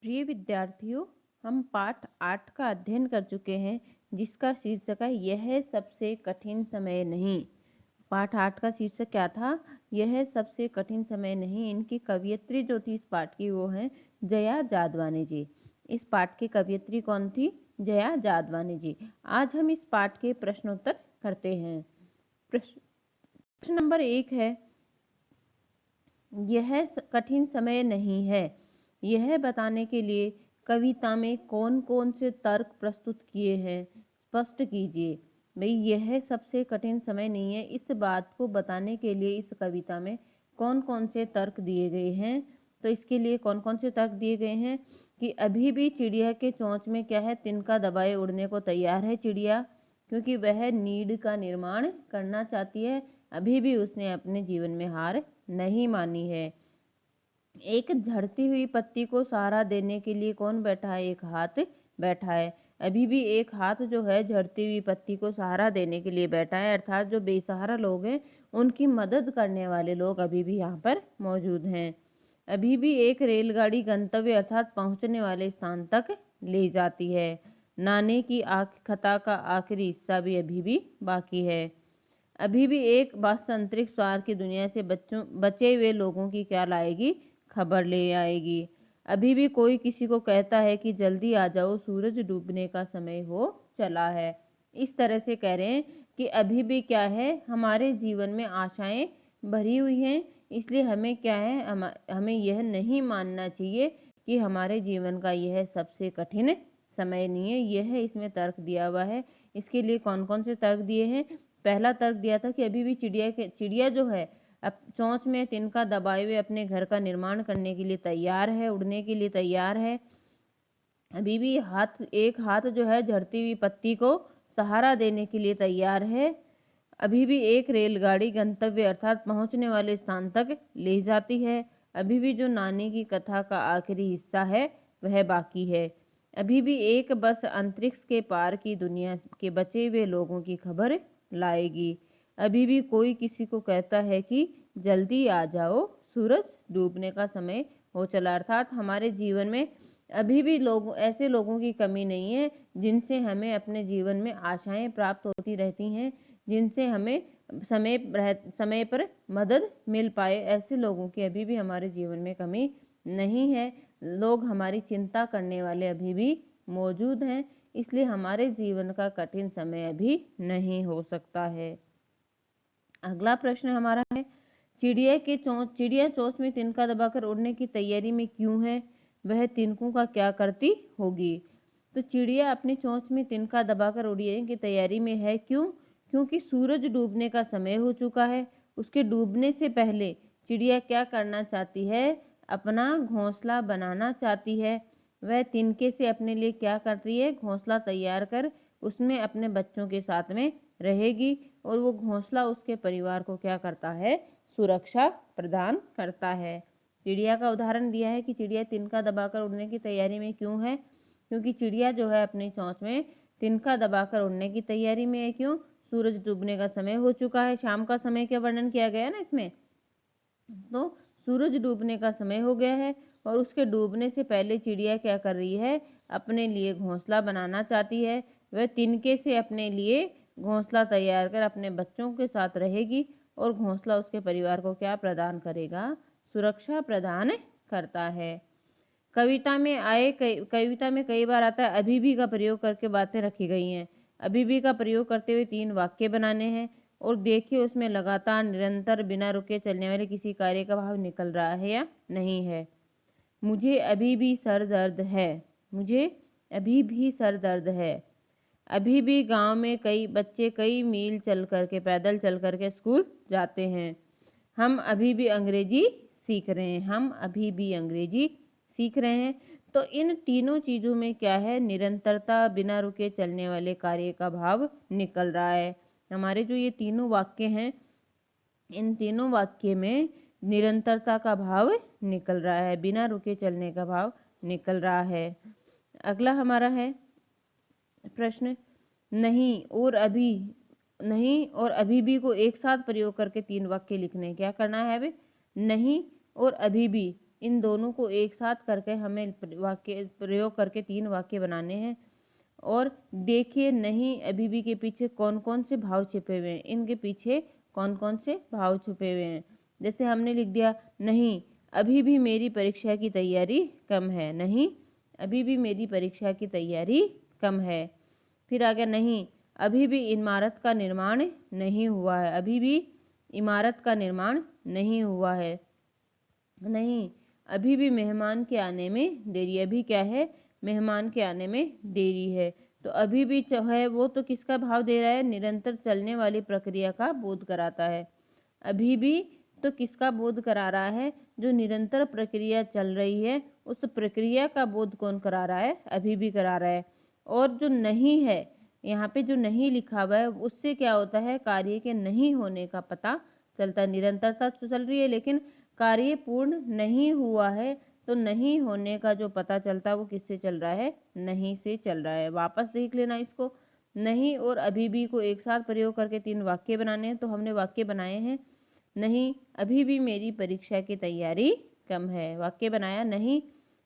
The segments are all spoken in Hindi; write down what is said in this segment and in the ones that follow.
प्रिय विद्यार्थियों, हम पाठ 8 का अध्ययन कर चुके हैं जिसका शीर्षक है यह सबसे कठिन समय नहीं। पाठ 8 का शीर्षक क्या था? यह सबसे कठिन समय नहीं। इनकी कवयित्री जो थी इस पाठ की वो है जया जादवानी जी। इस पाठ की कवयित्री कौन थी? जया जादवानी जी। आज हम इस पाठ के प्रश्नोत्तर करते हैं। प्रश्न नंबर 1 है, यह कठिन समय नहीं है, यह बताने के लिए कविता में कौन कौन से तर्क प्रस्तुत किए हैं, स्पष्ट कीजिए। भाई, यह सबसे कठिन समय नहीं है, इस बात को बताने के लिए इस कविता में कौन कौन से तर्क दिए गए हैं। तो इसके लिए कौन कौन से तर्क दिए गए हैं कि अभी भी चिड़िया के चोंच में क्या है, तिनका दबाए उड़ने को तैयार है चिड़िया, क्योंकि वह नीड का निर्माण करना चाहती है। अभी भी उसने अपने जीवन में हार नहीं मानी है। एक झड़ती हुई पत्ती को सहारा देने के लिए कौन बैठा है? एक हाथ बैठा है। अभी भी एक हाथ जो है झड़ती हुई पत्ती को सहारा देने के लिए बैठा है, अर्थात जो बेसहारा लोग हैं उनकी मदद करने वाले लोग अभी भी यहाँ पर मौजूद हैं। अभी भी एक रेलगाड़ी गंतव्य अर्थात पहुंचने वाले स्थान तक ले जाती है। नाने की कथा का आखिरी हिस्सा भी अभी भी बाकी है। अभी भी एक बस अंतरिक्ष पार की दुनिया से बचे हुए लोगों की क्या लाएगी? खबर ले आएगी। अभी भी कोई किसी को कहता है कि जल्दी आ जाओ, सूरज डूबने का समय हो चला है। इस तरह से कह रहे हैं कि अभी भी क्या है, हमारे जीवन में आशाएं भरी हुई हैं। इसलिए हमें क्या है, हमें यह नहीं मानना चाहिए कि हमारे जीवन का यह सबसे कठिन समय नहीं है। यह इसमें तर्क दिया हुआ है। इसके लिए कौन कौन से तर्क दिए हैं? पहला तर्क दिया था कि अभी भी चिड़िया जो है अब चोंच में तिनका दबाए हुए अपने घर का निर्माण करने के लिए तैयार है, उड़ने के लिए तैयार है। अभी भी एक हाथ जो है झड़ती हुई पत्ती को सहारा देने के लिए तैयार है। अभी भी एक रेलगाड़ी गंतव्य अर्थात पहुंचने वाले स्थान तक ले जाती है। अभी भी जो नानी की कथा का आखिरी हिस्सा है वह बाकी है। अभी भी एक बस अंतरिक्ष के पार की दुनिया के बचे हुए लोगों की खबर लाएगी। अभी भी कोई किसी को कहता है कि जल्दी आ जाओ, सूरज डूबने का समय हो चला। अर्थात हमारे जीवन में अभी भी ऐसे लोगों की कमी नहीं है जिनसे हमें अपने जीवन में आशाएं प्राप्त होती रहती हैं, जिनसे हमें समय पर मदद मिल पाए। ऐसे लोगों की अभी भी हमारे जीवन में कमी नहीं है। लोग हमारी चिंता करने वाले अभी भी मौजूद हैं। इसलिए हमारे जीवन का कठिन समय अभी नहीं हो सकता है। अगला प्रश्न हमारा है, चिड़िया चोंच में तिनका दबाकर उड़ने की तैयारी में क्यों है? वह तिनकों का क्या करती होगी? तो चिड़िया अपनी चोंच में तिनका दबाकर उड़ने की तैयारी में है। क्यों? क्योंकि सूरज डूबने का समय हो चुका है। उसके डूबने से पहले चिड़िया क्या करना चाहती है? अपना घोंसला बनाना चाहती है। वह तिनके से अपने लिए क्या कर रही है? घोंसला तैयार कर उसमें अपने बच्चों के साथ में रहेगी, और वो घोंसला उसके परिवार को क्या करता है? सुरक्षा प्रदान करता है। चिड़िया का उदाहरण दिया है कि चिड़िया तिनका दबाकर उड़ने की तैयारी में क्यों है? क्योंकि चिड़िया जो है अपनी चोंच में तिनका दबाकर उड़ने की तैयारी में है। क्यों? सूरज डूबने का समय हो चुका है। शाम का समय का वर्णन किया गया ना इसमें। तो सूरज डूबने का समय हो गया है और उसके डूबने से पहले चिड़िया क्या कर रही है? अपने लिए घोंसला बनाना चाहती है। वह तिनके से अपने लिए घोंसला तैयार कर अपने बच्चों के साथ रहेगी, और घोंसला उसके परिवार को क्या प्रदान करेगा? सुरक्षा प्रदान करता है। कविता में कई बार आता है अभी भी का प्रयोग करके बातें रखी गई हैं। अभी भी का प्रयोग करते हुए 3 वाक्य बनाने हैं, और देखिए उसमें लगातार, निरंतर, बिना रुके चलने वाले किसी कार्य का भाव निकल रहा है या नहीं है। मुझे अभी भी सर दर्द है। मुझे अभी भी सर दर्द है। अभी भी गांव में कई बच्चे कई मील पैदल चल करके स्कूल जाते हैं। हम अभी भी अंग्रेजी सीख रहे हैं। हम अभी भी अंग्रेजी सीख रहे हैं। तो इन तीनों चीज़ों में क्या है? निरंतरता, बिना रुके चलने वाले कार्य का भाव निकल रहा है। हमारे जो ये तीनों वाक्य हैं, इन तीनों वाक्य में निरंतरता का भाव निकल रहा है, बिना रुके चलने का भाव निकल रहा है। अगला हमारा है प्रश्न, नहीं और अभी भी को एक साथ प्रयोग करके 3 वाक्य लिखने। क्या करना है? अभी नहीं और अभी भी इन दोनों को एक साथ करके हमें वाक्य प्रयोग करके 3 वाक्य बनाने हैं। और देखिए नहीं अभी भी के पीछे कौन कौन से भाव छिपे हुए हैं, इनके पीछे कौन कौन से भाव छुपे हुए हैं। जैसे हमने लिख दिया नहीं अभी भी मेरी परीक्षा की तैयारी कम है, नहीं अभी भी मेरी परीक्षा की तैयारी कम है। फिर आ गया नहीं अभी भी इमारत का निर्माण नहीं हुआ है, अभी भी इमारत का निर्माण नहीं हुआ है। नहीं अभी भी मेहमान के आने में देरी, अभी क्या है मेहमान के आने में देरी है। तो अभी भी जो है वो तो किसका भाव दे रहा है, निरंतर चलने वाली प्रक्रिया का बोध कराता है। अभी भी तो किसका बोध करा रहा है, जो निरंतर प्रक्रिया चल रही है उस प्रक्रिया का बोध कौन करा रहा है, अभी भी करा रहा है। और जो नहीं है यहाँ पे जो नहीं लिखा हुआ है उससे क्या होता है, कार्य के नहीं होने का पता चलता है। निरंतरता तो चल रही है लेकिन कार्य पूर्ण नहीं हुआ है, तो नहीं होने का जो पता चलता है वो किससे चल रहा है, नहीं से चल रहा है। वापस देख लेना इसको, नहीं और अभी भी को एक साथ प्रयोग करके 3 वाक्य बनाने हैं। तो हमने वाक्य बनाए हैं नहीं अभी भी मेरी परीक्षा की तैयारी कम है, वाक्य बनाया नहीं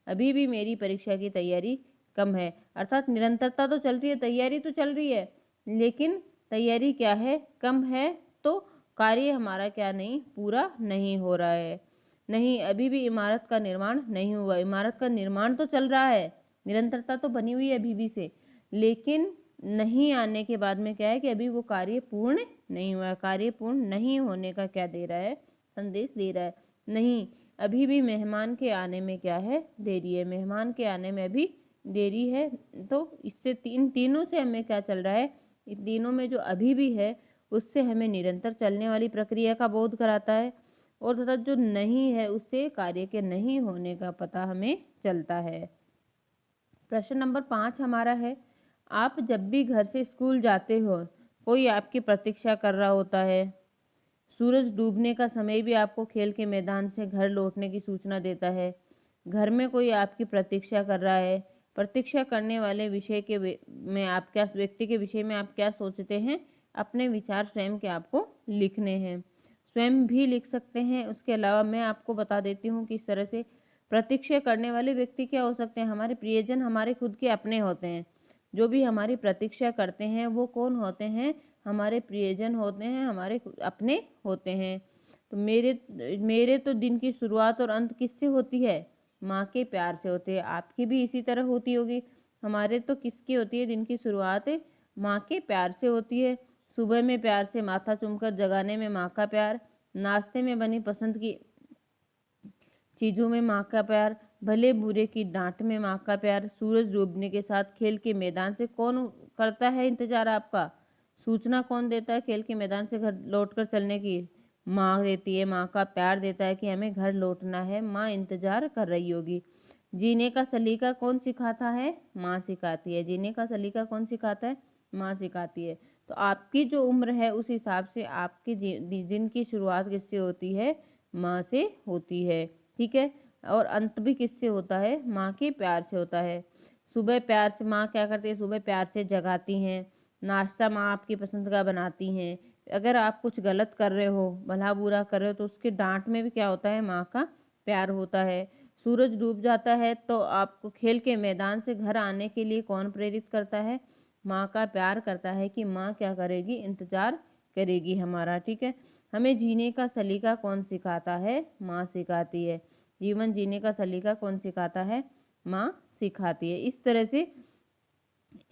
अभी भी मेरी परीक्षा की तैयारी कम है। अर्थात निरंतरता तो चल रही है, तैयारी तो चल रही है, लेकिन तैयारी क्या है, कम है। तो कार्य हमारा क्या नहीं, पूरा नहीं हो रहा है। नहीं अभी भी इमारत का निर्माण नहीं हुआ, इमारत का निर्माण तो चल रहा है, निरंतरता तो बनी हुई है अभी भी से, लेकिन नहीं आने के बाद में क्या है कि अभी वो कार्य पूर्ण नहीं हुआ। कार्य पूर्ण नहीं होने का क्या दे रहा है, संदेश दे रहा है। नहीं अभी भी मेहमान के आने में क्या है, देरी है, मेहमान के आने में अभी देरी है। तो इससे तीनों से हमें क्या चल रहा है, इन तीनों में जो अभी भी है उससे हमें निरंतर चलने वाली प्रक्रिया का बोध कराता है, और तथा जो नहीं है उससे कार्य के नहीं होने का पता हमें चलता है। प्रश्न नंबर 5 हमारा है, आप जब भी घर से स्कूल जाते हो कोई आपकी प्रतीक्षा कर रहा होता है। सूरज डूबने का समय भी आपको खेल के मैदान से घर लौटने की सूचना देता है। घर में कोई आपकी प्रतीक्षा कर रहा है। प्रतीक्षा करने वाले विषय के में आप क्या, व्यक्ति के विषय में आप क्या सोचते हैं, अपने विचार स्वयं के आपको लिखने हैं। स्वयं भी लिख सकते हैं। उसके अलावा मैं आपको बता देती हूँ किस तरह से प्रतीक्षा करने वाले व्यक्ति क्या हो सकते हैं, हमारे प्रियजन, हमारे खुद के अपने होते हैं। जो भी हमारी प्रतीक्षा करते हैं वो कौन होते हैं, हमारे प्रियजन होते हैं, हमारे अपने होते हैं। तो मेरे तो दिन की शुरुआत और अंत किससे होती है, माँ के प्यार से होती है। आपकी भी इसी तरह होती होगी। हमारे तो किसकी होती है दिन की शुरुआत, माँ के प्यार से होती है। सुबह में प्यार से माथा चूमकर जगाने में माँ का प्यार, नाश्ते में बनी पसंद की चीज़ों में माँ का प्यार, भले बुरे की डांट में माँ का प्यार। सूरज डूबने के साथ खेल के मैदान से कौन करता है इंतजार आपका, सूचना कौन देता है खेल के मैदान से घर लौटकर चलने की, माँ देती है। माँ का प्यार देता है कि हमें घर लौटना है, माँ इंतजार कर रही होगी। जीने का सलीका कौन सिखाता है, माँ सिखाती है। जीने का सलीका कौन सिखाता है, माँ सिखाती है। तो आपकी जो उम्र है उस हिसाब से आपके दिन की शुरुआत किससे होती है, माँ से होती है, ठीक है। और अंत भी किससे होता है, माँ के प्यार से होता है। सुबह प्यार से माँ क्या करती है, सुबह प्यार से जगाती हैं। नाश्ता माँ आपकी पसंद का बनाती हैं। अगर आप कुछ गलत कर रहे हो, भला बुरा कर रहे हो, तो उसके डांट में भी क्या होता है, माँ का प्यार होता है। सूरज डूब जाता है तो आपको खेल के मैदान से घर आने के लिए कौन प्रेरित करता है, माँ का प्यार करता है कि माँ क्या करेगी, इंतजार करेगी हमारा, ठीक है। हमें जीने का सलीका कौन सिखाता है, माँ सिखाती है। जीवन जीने का सलीका कौन सिखाता है, माँ सिखाती है। इस तरह से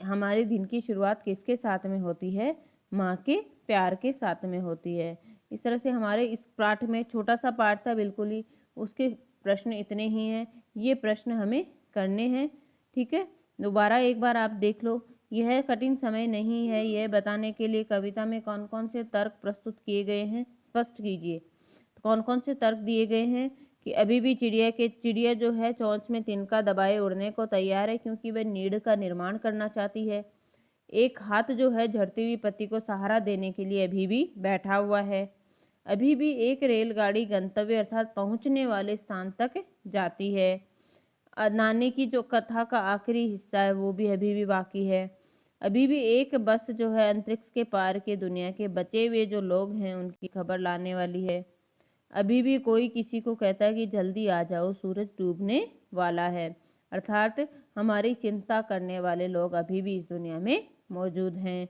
हमारे दिन की शुरुआत किसके साथ में होती है, माँ के प्यार के साथ में होती है। इस तरह से हमारे इस पाठ में, छोटा सा पाठ था बिल्कुल ही, उसके प्रश्न इतने ही हैं। ये प्रश्न हमें करने हैं, ठीक है। दोबारा एक बार आप देख लो। यह कठिन समय नहीं है, यह बताने के लिए कविता में कौन कौन से तर्क प्रस्तुत किए गए हैं, स्पष्ट कीजिए। कौन कौन से तर्क दिए गए हैं कि अभी भी चिड़िया जो है चोंच में तिनका दबाए उड़ने को तैयार है, क्योंकि वह नीड़ का निर्माण करना चाहती है। एक हाथ जो है झड़ती हुई पत्ती को सहारा देने के लिए अभी भी बैठा हुआ है। अभी भी एक रेलगाड़ी गंतव्य अर्थात पहुंचने वाले स्थान तक जाती है। नानी की जो कथा का आखिरी हिस्सा है वो भी अभी भी बाकी है। अभी भी एक बस जो है अंतरिक्ष के पार के दुनिया के बचे हुए जो लोग हैं उनकी खबर लाने वाली है। अभी भी कोई किसी को कहता है कि जल्दी आ जाओ सूरज डूबने वाला है। अर्थात हमारी चिंता करने वाले लोग अभी भी इस दुनिया में मौजूद हैं।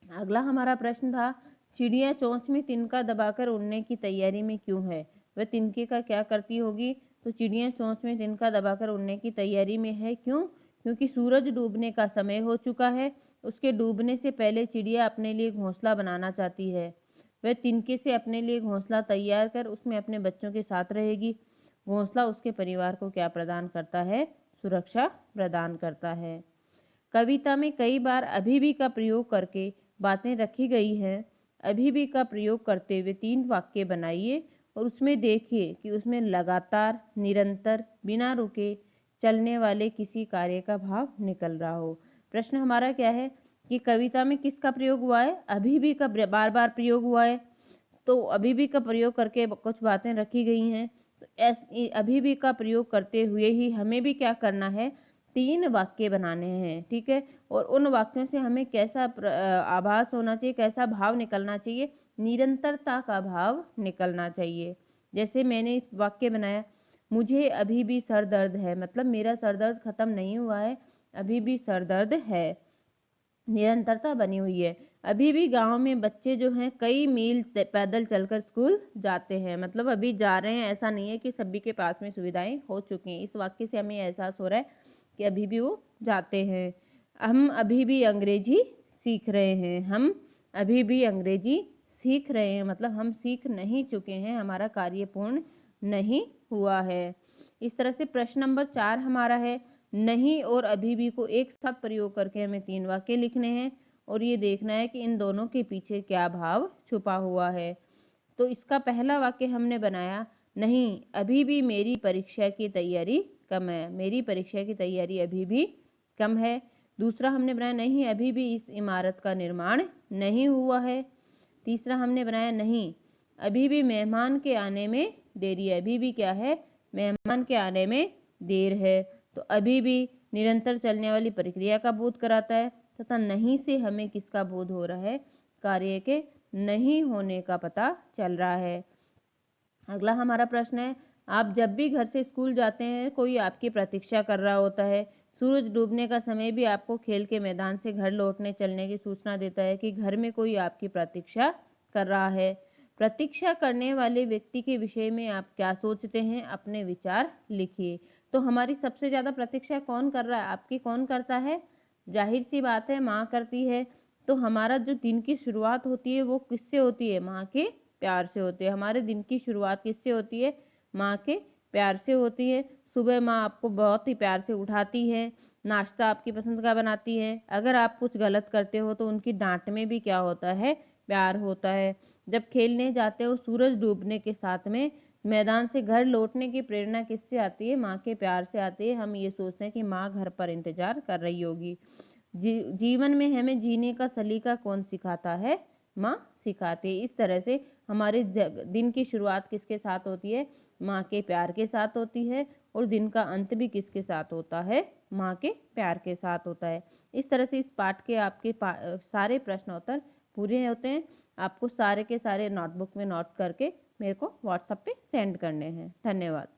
अगला हमारा प्रश्न था, चिड़िया चोंच में तिनका दबाकर उड़ने की तैयारी में क्यों है? वह तिनके का क्या करती होगी? तो चिड़िया चोंच में तिनका दबाकर उड़ने की तैयारी में है, क्यों? क्योंकि सूरज डूबने का समय हो चुका है। उसके डूबने से पहले चिड़िया अपने लिए घोंसला बनाना चाहती है। वह तिनके से अपने लिए घोंसला तैयार कर उसमें अपने बच्चों के साथ रहेगी। घोंसला उसके परिवार को क्या प्रदान करता है? सुरक्षा प्रदान करता है। कविता में कई बार अभी भी का प्रयोग करके बातें रखी गई हैं। अभी भी का प्रयोग करते हुए 3 वाक्य बनाइए और उसमें देखिए कि उसमें लगातार, निरंतर, बिना रुके चलने वाले किसी कार्य का भाव निकल रहा हो। प्रश्न हमारा क्या है कि कविता में किसका प्रयोग हुआ है? अभी भी का बार बार प्रयोग हुआ है। तो अभी भी का प्रयोग करके कुछ बातें रखी गई हैं। तो अभी भी का प्रयोग करते हुए ही हमें भी क्या करना है? 3 वाक्य बनाने हैं, ठीक है? और उन वाक्यों से हमें कैसा आभास होना चाहिए, कैसा भाव निकलना चाहिए? निरंतरता का भाव निकलना चाहिए। जैसे मैंने इस वाक्य बनाया, मुझे अभी भी सर दर्द है, मतलब मेरा सर दर्द खत्म नहीं हुआ है, अभी भी सर दर्द है। निरंतरता बनी हुई है। अभी भी गांव में बच्चे जो हैं कई मील पैदल चलकर स्कूल जाते हैं, मतलब अभी जा रहे हैं, ऐसा नहीं है कि सभी के पास में सुविधाएं हो चुकी हैं। इस वाक्य से हमें एहसास हो रहा है कि अभी भी वो जाते हैं। हम अभी भी अंग्रेजी सीख रहे हैं। हम अभी भी अंग्रेजी सीख रहे हैं, मतलब हम सीख नहीं चुके हैं, हमारा कार्य पूर्ण नहीं हुआ है। इस तरह से प्रश्न नंबर 4 हमारा है, नहीं और अभी भी को एक साथ प्रयोग करके हमें 3 वाक्य लिखने हैं और ये देखना है कि इन दोनों के पीछे क्या भाव छुपा हुआ है। तो इसका पहला वाक्य हमने बनाया, नहीं अभी भी मेरी परीक्षा की तैयारी कम है। मेरी परीक्षा की तैयारी अभी भी कम है। दूसरा हमने बनाया, नहीं अभी भी इस इमारत का निर्माण नहीं हुआ है। तीसरा हमने बनाया, नहीं अभी भी मेहमान के आने में देरी है। अभी भी क्या है? मेहमान के आने में देर है। तो अभी भी निरंतर चलने वाली प्रक्रिया का बोध कराता है तथा नहीं से हमें किसका बोध हो रहा है? कार्य के नहीं होने का पता चल रहा है। अगला हमारा प्रश्न है, आप जब भी घर से स्कूल जाते हैं कोई आपकी प्रतीक्षा कर रहा होता है। सूरज डूबने का समय भी आपको खेल के मैदान से घर लौटने चलने की सूचना देता है कि घर में कोई आपकी प्रतीक्षा कर रहा है। प्रतीक्षा करने वाले व्यक्ति के विषय में आप क्या सोचते हैं? अपने विचार लिखिए। तो हमारी सबसे ज़्यादा प्रतीक्षा कौन कर रहा है? आपकी कौन करता है? जाहिर सी बात है, माँ करती है। तो हमारा जो दिन की शुरुआत होती है वो किससे होती है? माँ के प्यार से होती है। हमारे दिन की शुरुआत किससे होती है? माँ के प्यार से होती है। सुबह माँ आपको बहुत ही प्यार से उठाती है, नाश्ता आपकी पसंद का बनाती है। अगर आप कुछ गलत करते हो तो उनकी डांट में भी क्या होता है? प्यार होता है। जब खेलने जाते हो सूरज डूबने के साथ में मैदान से घर लौटने की प्रेरणा किससे आती है? माँ के प्यार से आती है। हम ये सोचते हैं कि माँ घर पर इंतजार कर रही होगी। जीवन में हमें जीने का सलीका कौन सिखाता है? माँ सिखाती है। इस तरह से हमारे दिन की शुरुआत किसके साथ होती है? माँ के प्यार के साथ होती है और दिन का अंत भी किसके साथ होता है? माँ के प्यार के साथ होता है। इस तरह से इस पाठ के आपके सारे प्रश्न उत्तर पूरे होते हैं। आपको सारे के सारे नोटबुक में नोट करके मेरे को व्हाट्सएप पे सेंड करने हैं। धन्यवाद।